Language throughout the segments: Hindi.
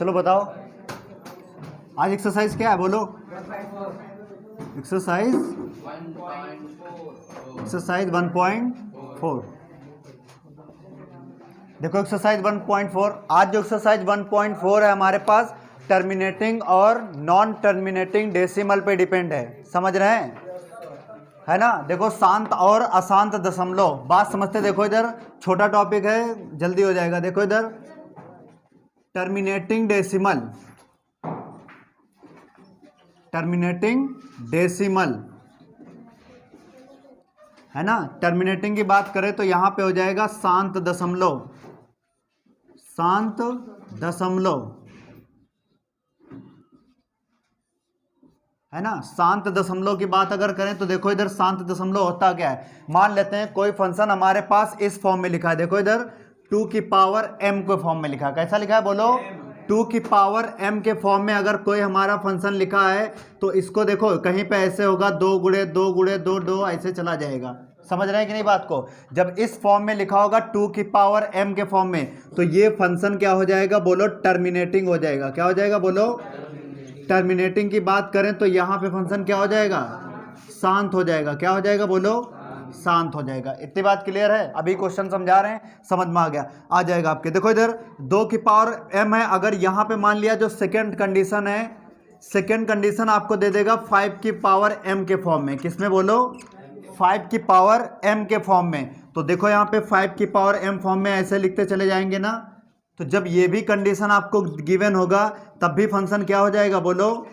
चलो बताओ आज एक्सरसाइज क्या है, बोलो। एक्सरसाइज 1.4। देखो एक्सरसाइज 1.4, आज जो एक्सरसाइज 1.4 है हमारे पास टर्मिनेटिंग और नॉन टर्मिनेटिंग डेसिमल पे डिपेंड है, समझ रहे हैं, है ना। देखो शांत और अशांत दशमलव, बात समझते। देखो इधर छोटा टॉपिक है, जल्दी हो जाएगा। देखो इधर टर्मिनेटिंग डेसिमल, टर्मिनेटिंग डेसिमल है ना। टर्मिनेटिंग की बात करें तो यहां पे हो जाएगा शांत दशमलव, शांत दशमलव है ना। शांत दशमलव की बात अगर करें तो देखो इधर शांत दशमलव होता क्या है। मान लेते हैं कोई फंक्शन हमारे पास इस फॉर्म में लिखा है, देखो इधर 2 की पावर m के फॉर्म में लिखा है। कैसा लिखा है बोलो, 2 की पावर m के फॉर्म में अगर कोई हमारा फंक्शन लिखा है तो इसको देखो कहीं पे ऐसे होगा 2 गुणे 2 गुणे 2 2 ऐसे चला जाएगा, समझ रहे हैं कि नहीं बात को। जब इस फॉर्म में लिखा होगा 2 की पावर m के फॉर्म में तो ये फंक्शन क्या हो जाएगा बोलो, टर्मिनेटिंग हो जाएगा। क्या हो जाएगा बोलो, टर्मिनेटिंग की बात करें तो यहाँ पे फंक्शन क्या हो जाएगा, शांत हो जाएगा। क्या हो जाएगा बोलो, शांत हो जाएगा। इतनी बात क्लियर है, अभी क्वेश्चन समझा रहे हैं, समझ में आ गया, आ जाएगा आपके। देखो इधर 2 की पावर m है, अगर यहाँ पे मान लिया जो सेकेंड कंडीशन है, सेकेंड कंडीशन आपको दे देगा 5 की पावर m के फॉर्म में। किसमें बोलो, 5 की पावर m के फॉर्म में। तो देखो यहाँ पे 5 की पावर m फॉर्म में ऐसे लिखते चले जाएंगे ना। तो जब ये भी कंडीशन आपको गिवन होगा तब भी फंक्शन क्या हो जाएगा बोलो,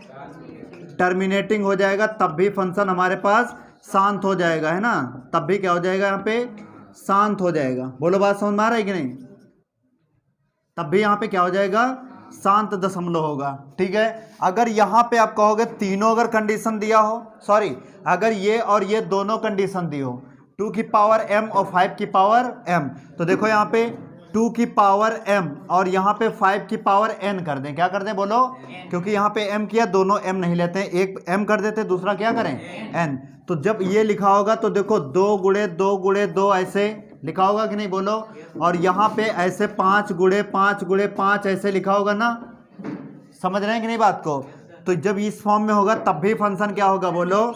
टर्मिनेटिंग हो जाएगा, तब भी फंक्शन हमारे पास शांत हो जाएगा, है ना। तब भी क्या हो जाएगा, यहाँ पे शांत हो जाएगा। बोलो बात समझ में आ रहा है कि नहीं, तब भी यहाँ पे क्या हो जाएगा, शांत दशमलव होगा। ठीक है, अगर यहाँ पे आप कहोगे तीनों अगर कंडीशन दिया हो, सॉरी अगर ये और ये दोनों कंडीशन दी हो, 2 की पावर m और 5 की पावर m, तो देखो यहाँ पे 2 की पावर m और यहाँ पे 5 की पावर n कर दें। क्या कर दें बोलो, क्योंकि यहाँ पे m किया, दोनों m नहीं लेते हैं, एक m कर देते, दूसरा क्या करें n। तो जब ये लिखा होगा तो देखो 2 गुणे 2 गुणे 2 ऐसे लिखा होगा कि नहीं बोलो, और यहाँ पे ऐसे 5 गुणे 5 गुणे 5 ऐसे लिखा होगा ना, समझ रहे हैं कि नहीं बात को। तो जब इस फॉर्म में होगा तब भी फंक्शन क्या होगा बोलो,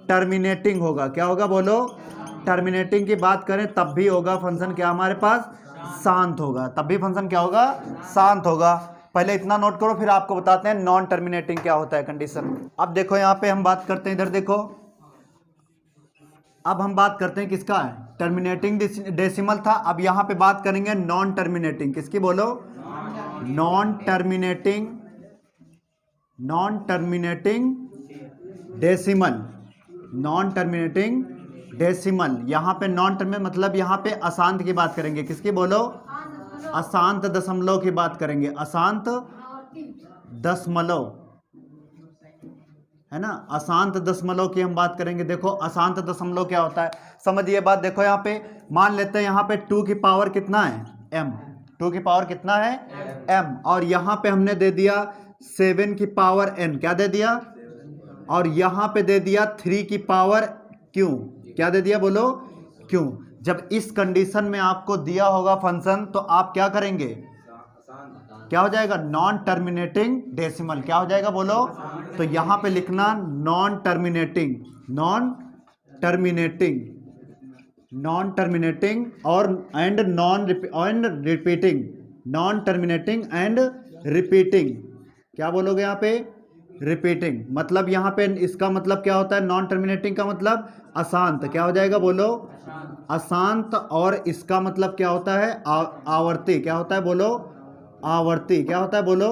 टर्मिनेटिंग होगा। क्या होगा बोलो, टर्मिनेटिंग की बात करें तब भी होगा फंक्शन क्या हमारे पास, शांत होगा। तब भी फंक्शन क्या होगा, शांत होगा। पहले इतना नोट करो, फिर आपको बताते हैं नॉन टर्मिनेटिंग क्या होता है कंडीशन। अब देखो यहाँ पे हम बात करते हैं, इधर देखो अब हम बात करते हैं किसका है, टर्मिनेटिंग डेसिमल था। अब यहाँ पे बात करेंगे नॉन टर्मिनेटिंग, किसकी बोलो, non terminating, non terminating decimal, non terminating decimal. यहाँ पे नॉन टर्मिनेटिंग मतलब यहाँ पे अशांत की बात करेंगे, किसकी बोलो, अशांत दशमलव की बात करेंगे, अशांत दशमलव, है ना, अशांत दशमलव की हम बात करेंगे। देखो अशांत दशमलव क्या होता है, समझिए बात। देखो यहाँ पे मान लेते हैं यहाँ पे 2 की पावर कितना है m, 2 की पावर कितना है m, और यहाँ पे हमने दे दिया 7 की पावर n, क्या दे दिया, और यहाँ पे दे दिया 3 की पावर q, क्या दे दिया बोलो, q। जब इस कंडीशन में आपको दिया होगा फंक्शन तो आप क्या करेंगे, क्या हो जाएगा, नॉन टर्मिनेटिंग डेसिमल। क्या हो जाएगा बोलो, तो यहाँ पे लिखना non terminating, non terminating, non terminating और and non and repeating, non terminating and repeating. क्या बोलोगे यहाँ पे, रिपीटिंग। मतलब यहाँ पे इसका मतलब क्या होता है, नॉन टर्मिनेटिंग का मतलब अशांत। क्या हो जाएगा बोलो, अशांत। और इसका मतलब क्या होता है, आवर्ती। क्या होता है बोलो, आवर्ती। क्या होता है बोलो,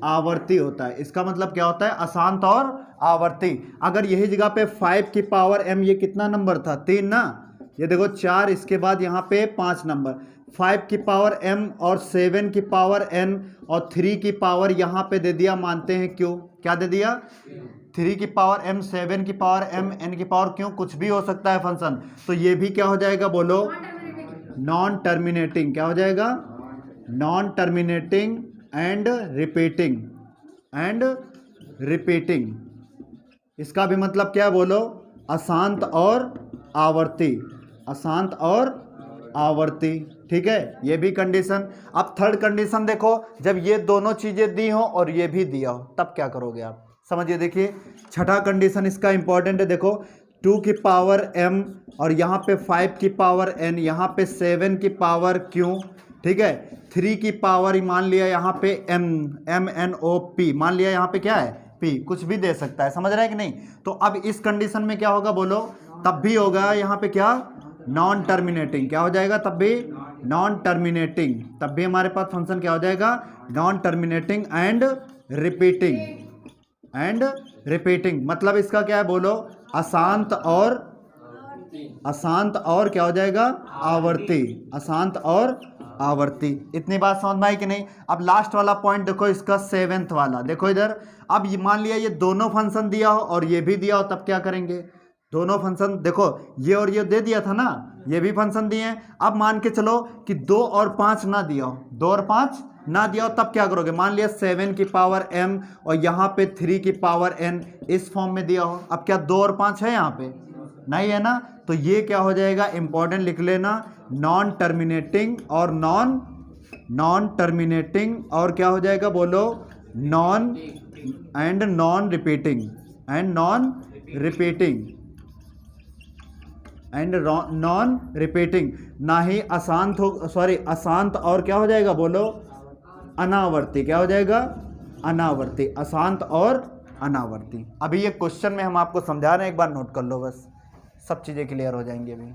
आवर्ती होता है। इसका मतलब क्या होता है, अशांत और आवर्ती। अगर यही जगह पे 5 की पावर m, ये कितना नंबर था, 3 ना, ये देखो 4, इसके बाद यहाँ पे 5 नंबर, 5 की पावर m और 7 की पावर n और 3 की पावर यहाँ पे दे दिया, मानते हैं क्यों, क्या दे दिया, 3 की पावर m, 7 की पावर m, n की पावर क्यों, कुछ भी हो सकता है फंक्शन। तो ये भी क्या हो जाएगा बोलो, नॉन टर्मिनेटिंग। क्या हो जाएगा, non terminating and repeating, and repeating. इसका भी मतलब क्या है बोलो, अशांत और आवर्ती, अशांत और आवर्ती। ठीक है, ये भी कंडीशन। अब थर्ड कंडीशन देखो, जब ये दोनों चीजें दी हो और ये भी दिया हो तब क्या करोगे आप, समझिए। देखिए छठा कंडीशन इसका इंपॉर्टेंट है। देखो 2 की पावर m और यहाँ पे 5 की पावर n, यहाँ पे 7 की पावर q, ठीक है, 3 की पावर मान लिया यहाँ पे m मान लिया यहाँ पे क्या है p, कुछ भी दे सकता है, समझ रहे हैं कि नहीं। तो अब इस कंडीशन में क्या होगा बोलो, तब भी होगा यहाँ पे क्या, नॉन टर्मिनेटिंग। क्या हो जाएगा तब भी, नॉन टर्मिनेटिंग। तब भी हमारे पास फंक्शन क्या हो जाएगा, नॉन टर्मिनेटिंग एंड रिपीटिंग। मतलब इसका क्या है बोलो, अशांत और क्या हो जाएगा, आवर्ती, अशांत और आवर्ती। इतनी बात समझ में आई कि नहीं। अब लास्ट वाला पॉइंट देखो इसका 7th वाला, देखो इधर। अब ये मान लिया ये दोनों फंक्शन दिया हो और ये भी दिया हो, तब क्या करेंगे, दोनों फंक्शन देखो ये और ये दे दिया था ना, ये भी फंक्शन दिए हैं। अब मान के चलो कि 2 और 5 ना दिया हो, 2 और 5 ना दिया हो, तब क्या करोगे। मान लिया 7 की पावर m और यहाँ पे 3 की पावर n इस फॉर्म में दिया हो। अब क्या 2 और 5 है यहाँ पे, नहीं है ना, तो ये क्या हो जाएगा, इंपॉर्टेंट लिख लेना, नॉन टर्मिनेटिंग और क्या हो जाएगा बोलो, नॉन रिपीटिंग ना ही अशांत हो, अशांत और क्या हो जाएगा बोलो, अनावर्ती। क्या हो जाएगा, अनावर्ती, अशांत और अनावर्ती। अभी ये क्वेश्चन में हम आपको समझा रहे हैं, एक बार नोट कर लो, बस सब चीजें क्लियर हो जाएंगी। अभी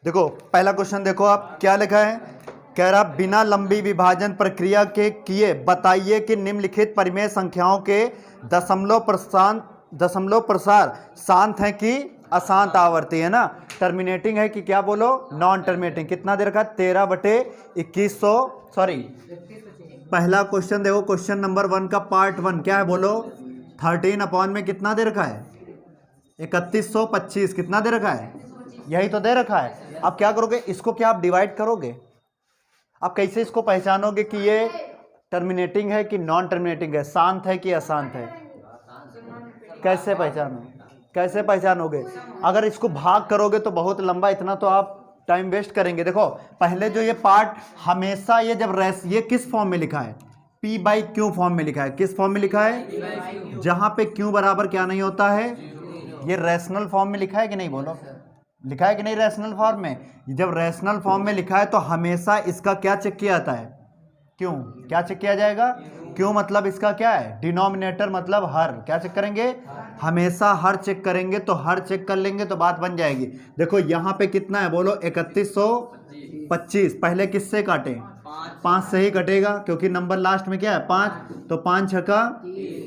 देखो पहला क्वेश्चन देखो, आप क्या लिखा है, कह रहा बिना लंबी विभाजन प्रक्रिया के किए बताइए कि निम्नलिखित परिमेय संख्याओं के दशमलव प्रसार शांत है कि अशांत आवर्ती, है ना, टर्मिनेटिंग है कि क्या बोलो, नॉन टर्मिनेटिंग। कितना दे रखा है, 13/2100, पहला क्वेश्चन देखो, क्वेश्चन नंबर 1 का पार्ट 1 क्या है बोलो, 13 अपॉन में कितना दे रखा है, 3125, कितना दे रखा है, यही तो दे रखा है। अब क्या करोगे, इसको क्या आप डिवाइड करोगे। अब कैसे इसको पहचानोगे कि ये टर्मिनेटिंग है कि नॉन टर्मिनेटिंग है, शांत है कि अशांत है, कैसे पहचानोगे। अगर इसको भाग करोगे तो बहुत लंबा, इतना तो आप टाइम वेस्ट करेंगे। देखो पहले जो ये पार्ट हमेशा ये जब ये किस फॉर्म में लिखा है, p/q फॉर्म में लिखा है। किस फॉर्म में लिखा है, जहां पे q बराबर क्या नहीं होता है, ये रैशनल फॉर्म में लिखा है कि नहीं बोलो, लिखा है कि नहीं रैशनल फॉर्म में। जब रैशनल फॉर्म में लिखा है तो हमेशा इसका क्या चेक किया जाता है, क्यों, क्या चेक किया जाएगा, क्यों मतलब इसका क्या है, डिनोमिनेटर मतलब हर, क्या चेक करेंगे, हमेशा हर चेक करेंगे। तो हर चेक कर लेंगे तो बात बन जाएगी। देखो यहाँ पे कितना है बोलो, 3125, पहले किससे काटे, 5 से ही कटेगा क्योंकि नंबर लास्ट में क्या है 5, तो 5 छक्का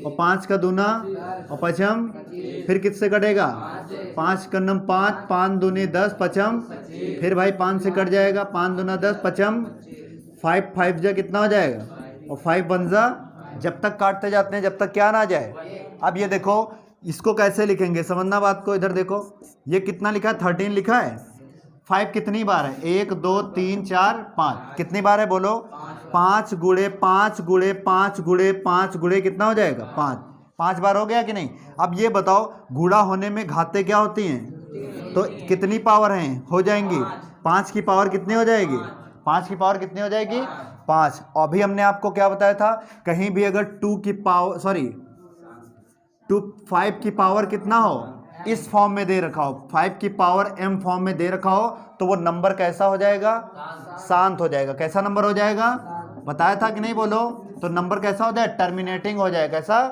और 5 का दूना और पचम, फिर किससे कटेगा, 5 का नंबर 5, 5 दूनी 10 पचम, फिर भाई 5 से कट जाएगा, 5 दूना 10 पचम, 5 जा कितना हो जाएगा, और 5 1 जा, जब तक काटते जाते हैं जब तक क्या ना जाए। अब ये देखो इसको कैसे लिखेंगे, समझना बात को। इधर देखो ये कितना लिखा है, 13 लिखा है, 5 कितनी बार है, 1 2 3 4 5, कितनी बार है बोलो, 5 गुणे 5 गुणे 5 गुणे 5 गुणे कितना हो जाएगा 5 बार हो गया कि नहीं। अब ये बताओ गुणा होने में घातें क्या होती हैं, तो कितनी पावर हैं, हो जाएंगी 5 की पावर कितनी हो जाएगी, 5 की पावर कितनी हो जाएगी 5। अभी हमने आपको क्या बताया था, कहीं भी अगर 5 की पावर कितना हो, इस फॉर्म में दे रखा हो, 5 की पावर m फॉर्म में दे रखा हो, तो वो नंबर कैसा हो जाएगा, शांत हो जाएगा। कैसा नंबर हो जाएगा, बताया था कि नहीं बोलो, तो नंबर कैसा हो जाएगा, टर्मिनेटिंग हो जाएगा। कैसा,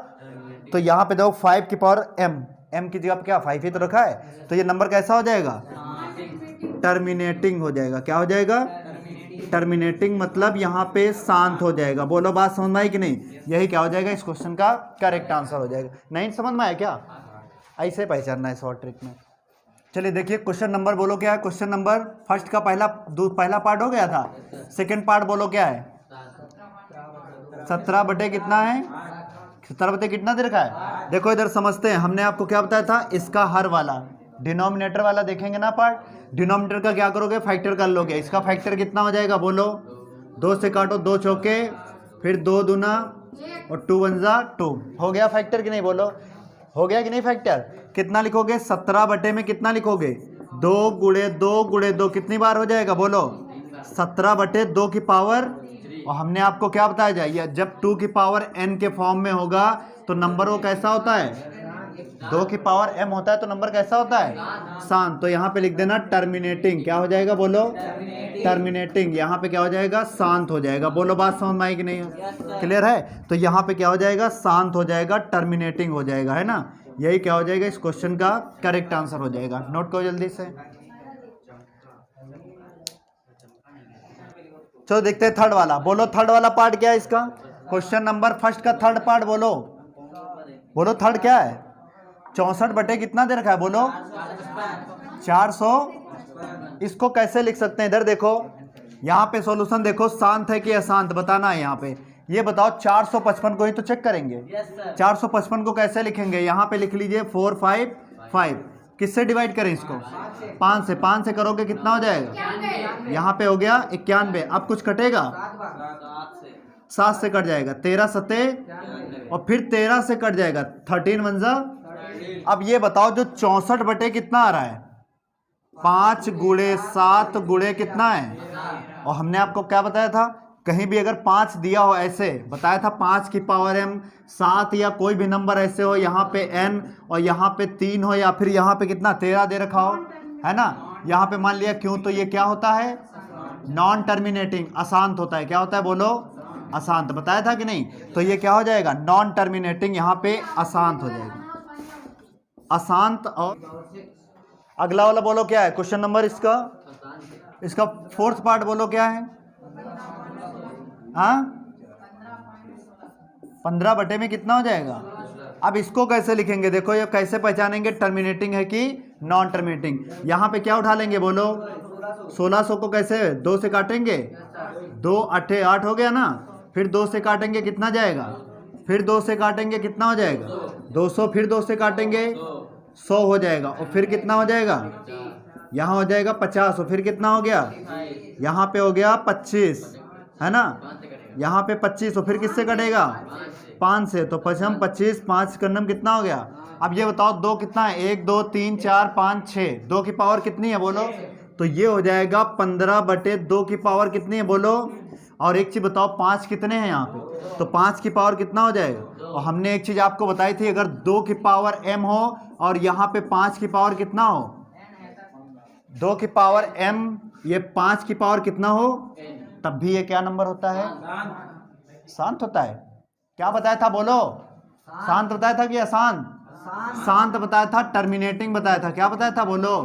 तो यहाँ पे देखो 5 की पावर m की जगह पे क्या 5 ही तो रखा है, तो ये नंबर कैसा हो जाएगा, टर्मिनेटिंग हो जाएगा। क्या हो जाएगा, टर्मिनेटिंग, मतलब यहाँ पे शांत हो जाएगा। बोलो बात समझ में आई कि नहीं, यही क्या हो जाएगा, इस क्वेश्चन का करेक्ट आंसर हो जाएगा। नहीं समझ में आया क्या, ऐसे पहचानना है शॉर्ट ट्रिक में। चलिए देखिए क्वेश्चन नंबर बोलो क्या है, क्वेश्चन नंबर फर्स्ट का पहला पार्ट हो गया था, सेकंड पार्ट बोलो क्या है, 17 बटे कितना है, 17 बटे कितना दे रखा है। देखो इधर समझते हैं, हमने आपको क्या बताया था, इसका हर वाला डिनोमिनेटर वाला देखेंगे ना पार्ट, डिनोमिनेटर का क्या करोगे, फैक्टर कर लोगे। इसका फैक्टर कितना हो जाएगा बोलो, 2 से काटो 2 चौके, फिर 2 दूना और 2 1 जा 2, हो गया फैक्टर कि नहीं बोलो, हो गया कि नहीं फैक्टर। कितना लिखोगे, 17 बटे में कितना लिखोगे, 2 कितनी बार हो जाएगा बोलो? 17/2 की पावर। और हमने आपको क्या बताया जाए, जब 2 की पावर n के फॉर्म में होगा तो नंबर वो कैसा होता है? 2 की पावर m होता है तो नंबर कैसा होता है? शांत। तो यहाँ पे लिख देना टर्मिनेटिंग। क्या हो जाएगा बोलो? टर्मिनेटिंग। यहाँ पे क्या हो जाएगा? शांत हो जाएगा। बोलो बात समझ में आई कि नहीं? क्लियर है? तो यहाँ पे क्या हो जाएगा? शांत हो जाएगा, टर्मिनेटिंग हो जाएगा, है ना? यही क्या हो जाएगा? इस क्वेश्चन का करेक्ट आंसर हो जाएगा। नोट करो जल्दी से। चलो देखते हैं थर्ड वाला। बोलो थर्ड वाला पार्ट क्या है इसका? क्वेश्चन नंबर फर्स्ट का थर्ड पार्ट बोलो। बोलो थर्ड क्या है? 64 कितना दे रखा है बोलो? 400। इसको कैसे लिख सकते हैं? इधर देखो, यहाँ पे सॉल्यूशन देखो, शांत है कि अशांत बताना है। यहाँ पे ये बताओ 455 को ही तो चेक करेंगे। 455 को कैसे लिखेंगे? यहाँ पे लिख लीजिए 455। किससे डिवाइड करें इसको? 5 से। 5 से करोगे कितना हो जाएगा? यहाँ पे हो गया 91। अब कुछ कटेगा? 7 से कट जाएगा। 13 सते और फिर 13 से कट जाएगा। 13 1 अब ये बताओ जो 64 कितना आ रहा है? 5 गुणे 7 गुणे कितना है? और हमने आपको क्या बताया था? कहीं भी अगर 5 दिया हो, ऐसे बताया था 5 की पावर m, 7 या कोई भी नंबर ऐसे हो, यहाँ पे n और यहाँ पे 3 हो, या फिर यहाँ पे कितना 13 दे रखा हो, है ना? यहाँ पे मान लिया क्यों, तो ये क्या होता है? नॉन टर्मिनेटिंग, अशांत होता है। क्या होता है बोलो? अशांत। बताया था कि नहीं? तो ये क्या हो जाएगा? नॉन टर्मिनेटिंग, यहाँ पे अशांत हो जाएगा। अशांत। और अगला वाला बोलो क्या है? क्वेश्चन नंबर इसका फोर्थ पार्ट बोलो क्या है? हाँ, 15 में कितना हो जाएगा? अब इसको कैसे लिखेंगे? देखो ये कैसे पहचानेंगे टर्मिनेटिंग है कि नॉन टर्मिनेटिंग? यहाँ पे क्या उठा लेंगे बोलो? 1600 को कैसे 2 से काटेंगे? 2 8 8 हो गया ना। फिर 2 से काटेंगे कितना जाएगा? फिर 2 से काटेंगे कितना हो जाएगा? 200। फिर 2 से काटेंगे 100 हो जाएगा। और फिर कितना हो जाएगा? यहाँ हो जाएगा 50। और फिर कितना हो गया? यहाँ पे हो गया 25, है ना? यहाँ पे 25। और फिर किससे कटेगा? 5 से। तो 5 25, 5 करने में कितना हो गया? अब ये बताओ 2 कितना है? 1 2 3 4 5 6। 2 की पावर कितनी है बोलो? तो ये हो जाएगा 15/2 की पावर कितनी है बोलो? और एक चीज बताओ 5 कितने हैं यहाँ पे? तो 5 की पावर कितना हो जाएगा? और हमने एक चीज आपको बताई थी, अगर 2 की पावर m हो और यहाँ पे 5 की पावर कितना हो? 2 की पावर m, ये 5 की पावर कितना हो, तब भी ये क्या नंबर होता है? शांत होता है। क्या बताया था बोलो? शांत बताया था कि अशांत? शांत बताया था। टर्मिनेटिंग बताया था। क्या बताया था बोलो?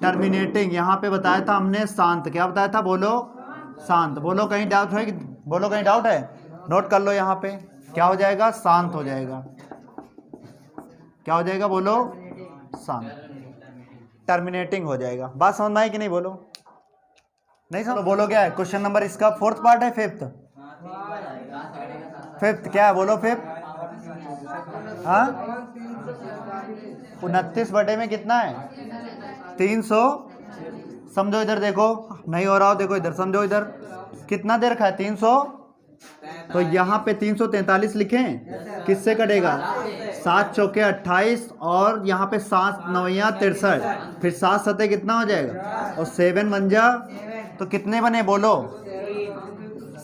टर्मिनेटिंग। यहाँ पे बताया था हमने शांत। क्या बताया था बोलो? शांत। बोलो कहीं डाउट है? बोलो कहीं डाउट है? नोट कर लो। यहाँ पे क्या हो जाएगा? शांत हो जाएगा। क्या हो जाएगा बोलो? शांत। टर्मिनेटिंग हो जाएगा। बात समझ में आई कि नहीं? बोलो नहीं समझ? बोलो क्या है क्वेश्चन नंबर इसका? फोर्थ पार्ट है? फिफ्थ क्या है बोलो? फिफ्थ। हाँ, 29 में कितना है? 300। समझो इधर देखो, नहीं हो रहा हो देखो इधर, समझो इधर कितना दे रखा है? 300। तो यहाँ पे 343 लिखें। किससे कटेगा? 7 चौके 28 और यहाँ पे 7 9 63। फिर 7 सते कितना हो जाएगा? और 7 बन जा। तो कितने बने बोलो?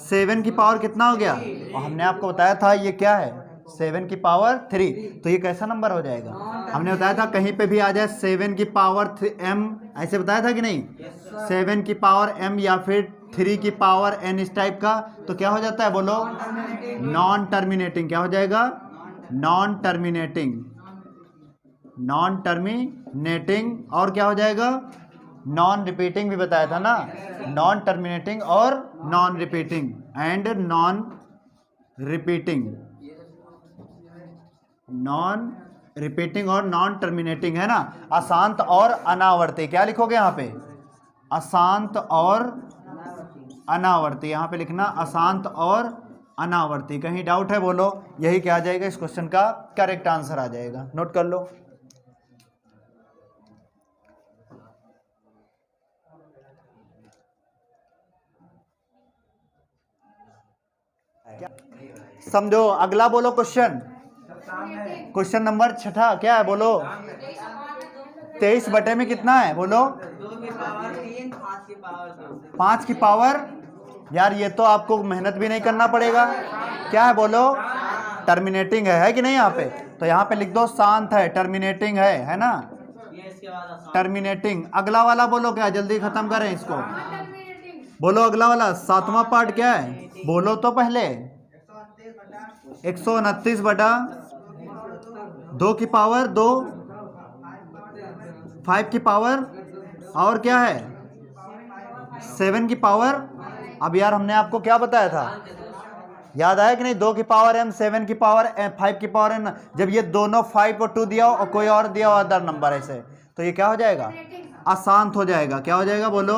7 की पावर कितना हो गया? और हमने आपको बताया था ये क्या है? 7 की पावर 3। तो ये कैसा नंबर हो जाएगा? हमने बताया था कहीं पे भी आ जाए 7 की पावर m, ऐसे बताया था कि नहीं? 7 की पावर m या फिर 3 की पावर n, इस टाइप का, तो क्या हो जाता है बोलो? Non terminating. क्या हो जाएगा? Non terminating. Non terminating. और क्या हो जाएगा? नॉन रिपीटिंग भी बताया था ना। नॉन टर्मिनेटिंग और non repeating, and non repeating. Non repeating और नॉन टर्मिनेटिंग, है ना? अशांत और अनावर्ती। क्या लिखोगे यहाँ पे? अशांत और अनावर्ती। यहाँ पे लिखना अशांत और अनावर्ती। कहीं डाउट है बोलो? यही क्या आ जाएगा? इस क्वेश्चन का करेक्ट आंसर आ जाएगा। नोट कर लो। समझो। अगला बोलो क्वेश्चन। क्वेश्चन नंबर 6 क्या है बोलो? 23 बटे में कितना है बोलो? 2 की पावर 3, 5 की पावर 2। 5 की पावर, यार ये तो आपको मेहनत भी नहीं करना पड़ेगा। क्या है बोलो? टर्मिनेटिंग है कि नहीं यहाँ पे? तो यहाँ पे लिख दो शांत है, टर्मिनेटिंग है ना? ये इसके बाद टर्मिनेटिंग। अगला वाला बोलो क्या, जल्दी खत्म करें इसको। बोलो अगला वाला 7वां पार्ट क्या है बोलो तो पहले। 129 बटा 2 की पावर 2, 5 की पावर, और क्या है 7 की पावर। अब यार हमने आपको क्या बताया था, याद आया कि नहीं? 2 की पावर m, 7 की पावर 5 की पावर n। जब ये दोनों 5 और 2 दिया हो और कोई और दिया हो अदर नंबर ऐसे, तो ये क्या हो जाएगा? अशांत हो जाएगा। क्या हो जाएगा बोलो?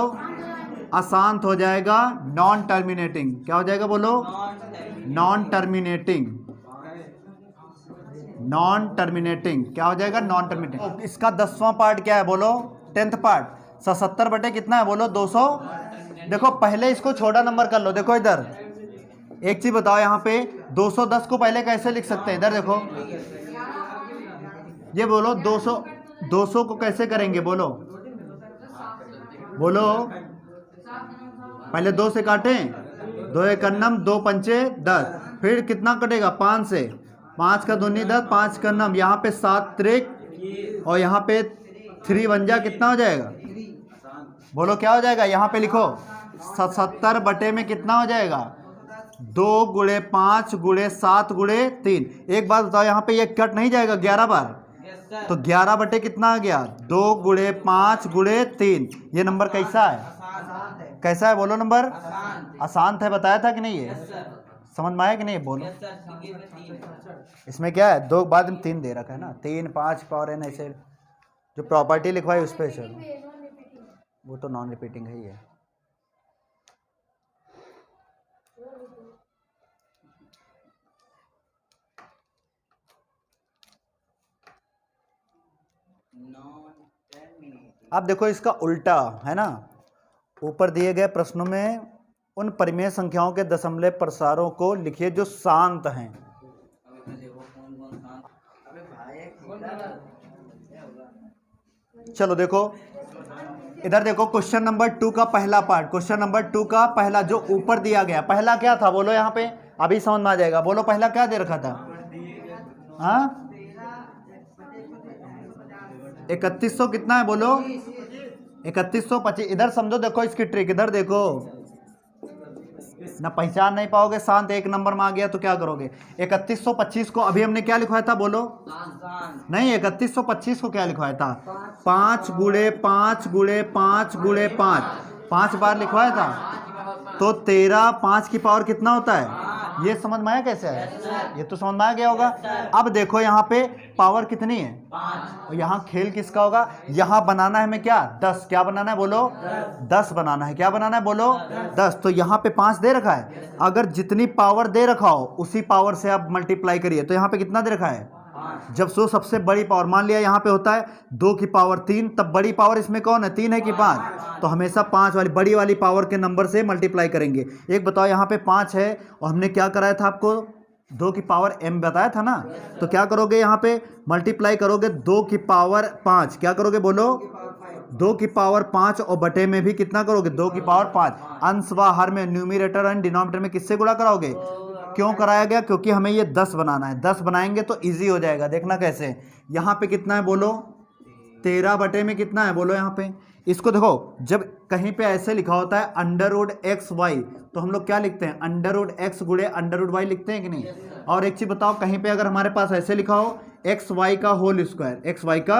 अशांत हो जाएगा, नॉन टर्मिनेटिंग। क्या हो जाएगा बोलो? Non terminating. नॉन टर्मिनेटिंग क्या हो जाएगा? Non terminating. इसका 10वां पार्ट क्या है बोलो? 10th पार्ट 77 बटे कितना है बोलो? 200। देखो पहले इसको छोटा नंबर कर लो। देखो इधर एक चीज बताओ, यहाँ पे 210 को पहले कैसे लिख सकते हैं? इधर देखो, ये बोलो 200 को कैसे करेंगे बोलो? बोलो पहले 2 से काटें, 2 एक अन्नम, 2 पंचे 10, फिर कितना कटेगा? 5 से, 5 का दूनी 10, 5 का अन्नम, यहाँ पे 7 त्रिक और यहाँ पे 3 बन जा, कितना हो जाएगा बोलो? क्या हो जाएगा? यहाँ पे लिखो 77 बटे में कितना हो जाएगा? 2 गुणे 5 गुणे 7 गुणे 3। एक बात बताओ, यहाँ पे ये कट नहीं जाएगा 11 बार? तो 11 बटे कितना आ गया? 2 गुणे 5 गुणे 3। ये नंबर कैसा है? कैसा है बोलो? नंबर अशांत है, बताया था कि नहीं? ये समझ में आया कि नहीं बोलो? इसमें क्या है? 2 बाद में 3 दे रखा है ना, 3 5 पावर n ऐसे जो प्रॉपर्टी लिखवाई उस पर चलो, वो तो नॉन रिपीटिंग है ही है। अब देखो इसका उल्टा है ना, ऊपर दिए गए प्रश्नों में उन परिमेय संख्याओं के दशमलव प्रसारों को लिखिए जो शांत हैं। चलो देखो इधर देखो, क्वेश्चन नंबर 2 का पहला पार्ट, क्वेश्चन नंबर 2 का पहला जो ऊपर दिया गया, पहला क्या था बोलो? यहाँ पे अभी समझ में आ जाएगा। बोलो पहला क्या दे रखा था? हाँ 3100 कितना है बोलो? 3125। इधर समझो, देखो इसकी ट्रिक, इधर देखो ना, पहचान नहीं पाओगे। शांत एक नंबर में आ गया तो क्या करोगे? 3125 को अभी हमने क्या लिखवाया था बोलो? नहीं, 3125 को क्या लिखवाया था? 5 गुणे 5 गुणे 5 गुणे 5, 5 बार लिखवाया था। तो 13, 5 की पावर कितना होता है? ये समझ में आया कैसे है? ये तो समझ में आ गया होगा। अब देखो यहाँ पे पावर कितनी है, और यहाँ खेल किसका होगा? यहाँ बनाना है हमें क्या? 10। क्या बनाना है बोलो? 10 बनाना है। क्या बनाना है बोलो? 10। तो यहाँ पे 5 दे रखा है, अगर जितनी पावर दे रखा हो उसी पावर से आप मल्टीप्लाई करिए। तो यहाँ पे कितना दे रखा है? जब सो सबसे बड़ी पावर मान लिया यहाँ पे होता है 2 की पावर 3, तब बड़ी पावर इसमें कौन है? 3 है कि 5? तो हमेशा 5 वाली बड़ी वाली पावर के नंबर से मल्टीप्लाई करेंगे। एक बताओ, यहाँ पे 5 है और हमने क्या कराया था आपको? 2 की पावर m बताया था ना। तो क्या करोगे? यहाँ पे मल्टीप्लाई करोगे 2 की पावर 5। क्या करोगे बोलो? 2 की पावर 5 और बटे में भी कितना करोगे? 2 की पावर 5। अंश व हर में, न्यूमरेटर एंड डिनोमिनेटर में किससे गुणा कराओगे? क्यों कराया गया? क्योंकि हमें ये 10 बनाना है। 10 बनाएंगे तो इजी हो जाएगा। देखना कैसे। यहाँ पे कितना है बोलो? 13 बटे में कितना है बोलो? यहाँ पे इसको देखो, जब कहीं पे ऐसे लिखा होता है अंडर रूट एक्स वाई, तो हम लोग क्या लिखते हैं? अंडर रूट एक्स गुणे अंडर रूट वाई लिखते हैं कि नहीं? और एक चीज बताओ, कहीं पे अगर हमारे पास ऐसे लिखा हो एक्स वाई का होल स्क्वायर, एक्स वाई का,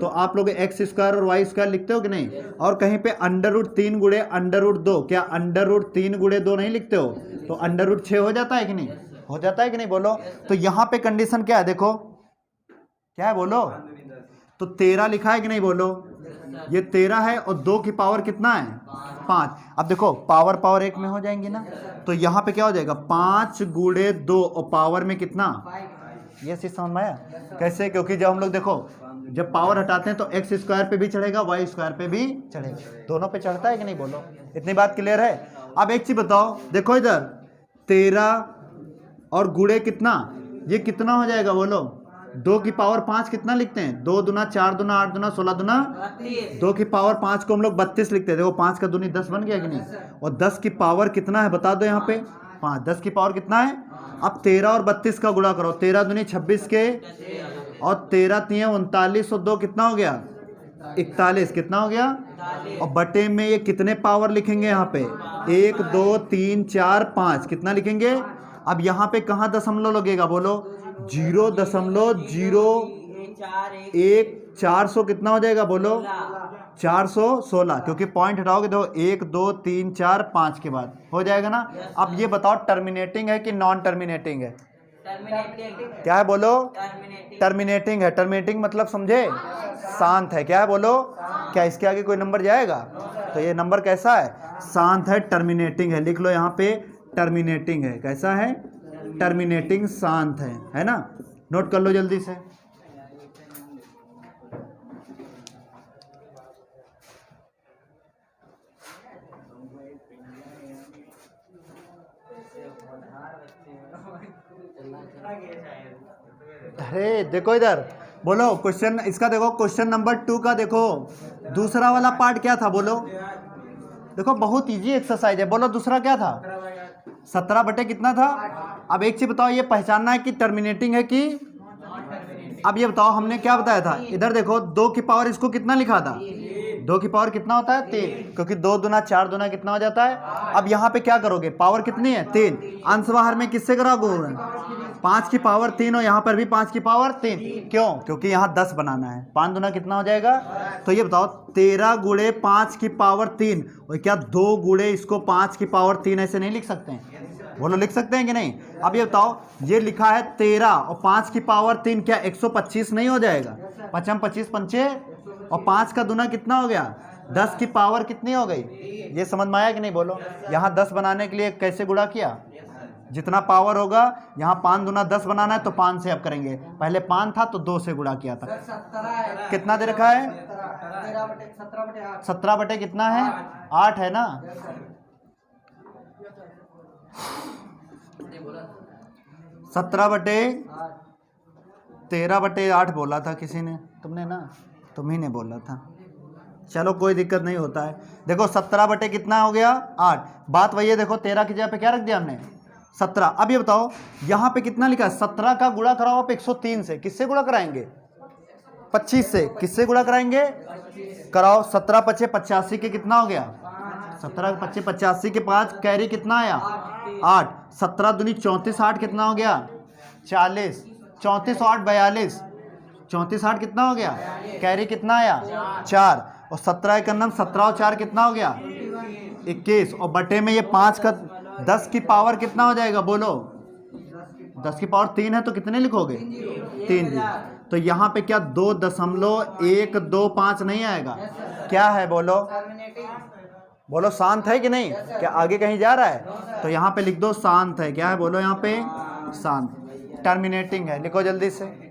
तो आप लोग एक्स स्क्वायर और वाई स्क्वायर लिखते हो कि नहीं? और कहीं पे अंडर रूट 3 गुणे अंडर रूट 2, क्या अंडर रूट 3 गुणे 2 नहीं लिखते हो? तो अंडर रूट 6 हो जाता है कि नहीं? हो जाता है कि नहीं बोलो? तो यहाँ पे कंडीशन क्या है देखो, क्या है बोलो? तो 13 लिखा है कि नहीं बोलो? ये 13 है और 2 की पावर कितना है? 5। अब देखो पावर पावर एक में हो जाएंगी ना, तो यहाँ पे क्या हो जाएगा? 5 गुणे 2 और पावर में कितना? ये चीज समझ में आया कैसे? क्योंकि जब हम लोग देखो, जब पावर हटाते हैं तो एक्स स्क्वायर पे भी चढ़ेगा, वाई स्क्वायर पे भी चढ़ेगा, दोनों पे चढ़ता है कि नहीं बोलो? इतनी बात क्लियर है? अब एक चीज बताओ, देखो इधर 13 और गुणे कितना, ये कितना हो जाएगा बोलो? 2 की पावर 5 कितना लिखते हैं? 2 दूना 4 दूना 8 दूना 16 दूना 2 की पावर 5 को हम लोग 32 लिखते हैं। देखो 5 का दूनी 10 बन गया कि नहीं? और 10 की पावर कितना है बता दो यहाँ पे? 5। 10 की पावर कितना है? अब 13 और 32 का गुणा करो। 13 दूनी 26 के और 13 3 39 और 2 कितना हो गया? 41। कितना हो गया? और बटे में ये कितने पावर लिखेंगे यहाँ पे? 1 2 3 4 5। कितना लिखेंगे? अब यहाँ पे कहाँ दशमलव लगेगा बोलो? 0.001 400 कितना हो जाएगा बोलो? 416, क्योंकि पॉइंट हटाओगे तो 1 2 3 4 5 के बाद हो जाएगा ना। अब ये बताओ टर्मिनेटिंग है कि नॉन टर्मिनेटिंग है? क्या है बोलो? टर्मिनेटिंग है। टर्मिनेटिंग मतलब समझे? शांत है। क्या है बोलो? क्या इसके आगे कोई नंबर जाएगा? तो ये नंबर कैसा है? शांत है, टर्मिनेटिंग है। लिख लो यहाँ पे टर्मिनेटिंग है। कैसा है? टर्मिनेटिंग, शांत है ना? नोट कर लो जल्दी से। अरे देखो इधर, बोलो क्वेश्चन इसका देखो, क्वेश्चन नंबर 2 का देखो, दूसरा वाला पार्ट क्या था बोलो? देखो बहुत इजी एक्सरसाइज है। बोलो दूसरा क्या था? 17 बटे कितना था? अब एक चीज बताओ, ये पहचानना है कि टर्मिनेटिंग है कि? अब ये बताओ हमने क्या बताया था? इधर देखो 2 की पावर इसको कितना लिखा था? 2 की पावर कितना होता है? 3, क्योंकि 2 दूना 4 दूना कितना हो जाता है? अब यहाँ पे क्या करोगे? पावर कितनी है? 3। अंश बाहर में किससे कराओगे? 5 की पावर 3 और यहाँ पर भी 5 की पावर 3। क्यों? क्योंकि यहाँ 10 बनाना है। 5 दूना कितना हो जाएगा? तो ये बताओ 13 गुणे 5 की पावर 3, और क्या 2 गुणे इसको 5 की पावर 3 ऐसे नहीं लिख सकते हैं? बोलो लिख सकते हैं कि नहीं? अब ये बताओ, ये लिखा है 13 और 5 की पावर 3, क्या 125 नहीं हो जाएगा? 5 25 पंचे, और 5 का दूना कितना हो गया? 10 की पावर कितनी हो गई? ये समझ में आया कि नहीं? बोलो। यहाँ 10 बनाने के लिए कैसे गुणा किया? जितना पावर होगा, यहाँ 5 दूना 10 बनाना है तो 5 से अब करेंगे। पहले 5 था तो 2 से गुणा किया था। कितना दे रखा है? 17 बटे कितना है? 8 है ना? 17 बटे 13 बटे 8 बोला था किसी ने, तुमने ना? तुम ही ने बोला था। चलो कोई दिक्कत नहीं होता है। देखो 17 बटे कितना हो गया? 8। बात वही है, देखो 13 की जगह पे क्या रख दिया हमने? 17। अब ये बताओ यहाँ पे कितना लिखा है? 17 का गुणा कराओ आप 103 से। किससे गुणा कराएंगे? 25 से। किससे गुणा कराएंगे? कराओ। 17 पचे 85 के कितना हो गया? 17 पचे 85 के 5 कैरी कितना आया? 8। 17 दूनी 34, 8 कितना हो गया? 40। 34 और 8 42। 34 8 कितना हो गया? कैरी कितना आया? 4। और 17 का नाम 17 और 4 कितना हो गया? 21। और बटे में ये 5 का 10 की पावर कितना हो जाएगा बोलो? 10 की पावर 3 है तो कितने लिखोगे? 3 भी। तो यहाँ पे क्या 2.125 नहीं आएगा? क्या है बोलो? बोलो शांत है कि नहीं? क्या आगे कहीं जा रहा है? तो यहाँ पे लिख दो शांत है। क्या है बोलो यहाँ पे? शांत। टर्मिनेटिंग है। लिखो जल्दी से।